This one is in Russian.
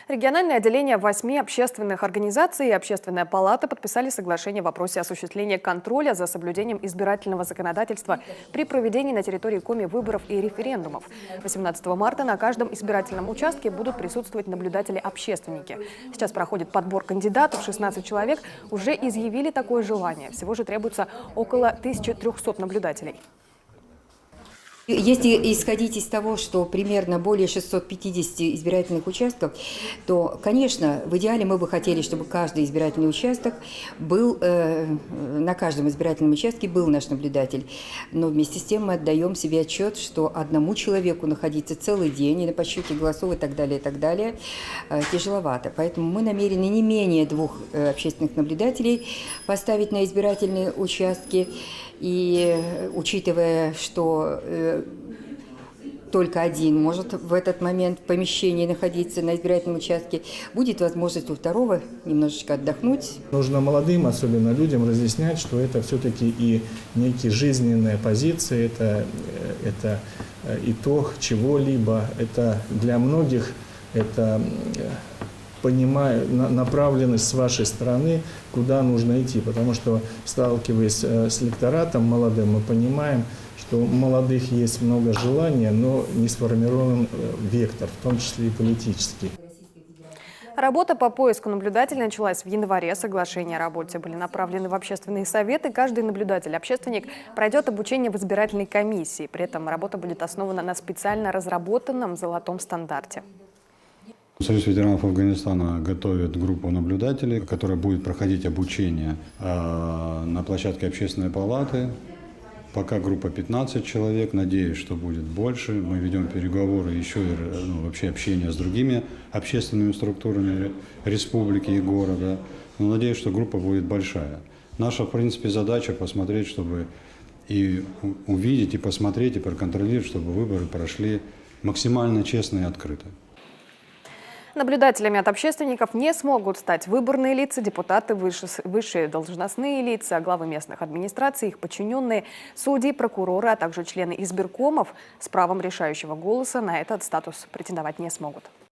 Региональные отделения 8 общественных организаций и Общественная палата подписали соглашение в вопросе осуществления контроля за соблюдением избирательного законодательства при проведении на территории Коми выборов и референдумов. 18 марта на каждом избирательном участке будут присутствовать наблюдатели-общественники. Сейчас проходит подбор кандидатов, 16 человек уже изъявили такое желание. Всего же требуется около 1300 наблюдателей. Если исходить из того, что примерно более 650 избирательных участков, то, конечно, в идеале мы бы хотели, чтобы каждый избирательный участок был, на каждом избирательном участке был наш наблюдатель. Но вместе с тем мы отдаем себе отчет, что одному человеку находиться целый день и на подсчете голосов и так далее, тяжеловато. Поэтому мы намерены не менее 2 общественных наблюдателей поставить на избирательные участки. И учитывая, что только один может в этот момент в помещении находиться на избирательном участке, будет возможность у второго немножечко отдохнуть. Нужно молодым, особенно людям, разъяснять, что это все-таки и некие жизненные позиции, это итог чего-либо, это для многих это направленность с вашей стороны, куда нужно идти. Потому что, сталкиваясь с электоратом молодым, мы понимаем, что у молодых есть много желания, но не сформирован вектор, в том числе и политический. Работа по поиску наблюдателей началась в январе. Соглашения о работе были направлены в общественные советы. Каждый наблюдатель-общественник пройдет обучение в избирательной комиссии. При этом работа будет основана на специально разработанном золотом стандарте. Союз ветеранов Афганистана готовит группу наблюдателей, которая будет проходить обучение на площадке Общественной палаты. Пока группа 15 человек, надеюсь, что будет больше. Мы ведем переговоры, еще и вообще общение с другими общественными структурами республики и города. Но надеюсь, что группа будет большая. Наша, в принципе, задача посмотреть, чтобы и увидеть, и посмотреть, и проконтролировать, чтобы выборы прошли максимально честно и открыто. Наблюдателями от общественников не смогут стать выборные лица, депутаты, высшие должностные лица, главы местных администраций, их подчиненные, судьи, прокуроры, а также члены избиркомов с правом решающего голоса на этот статус претендовать не смогут.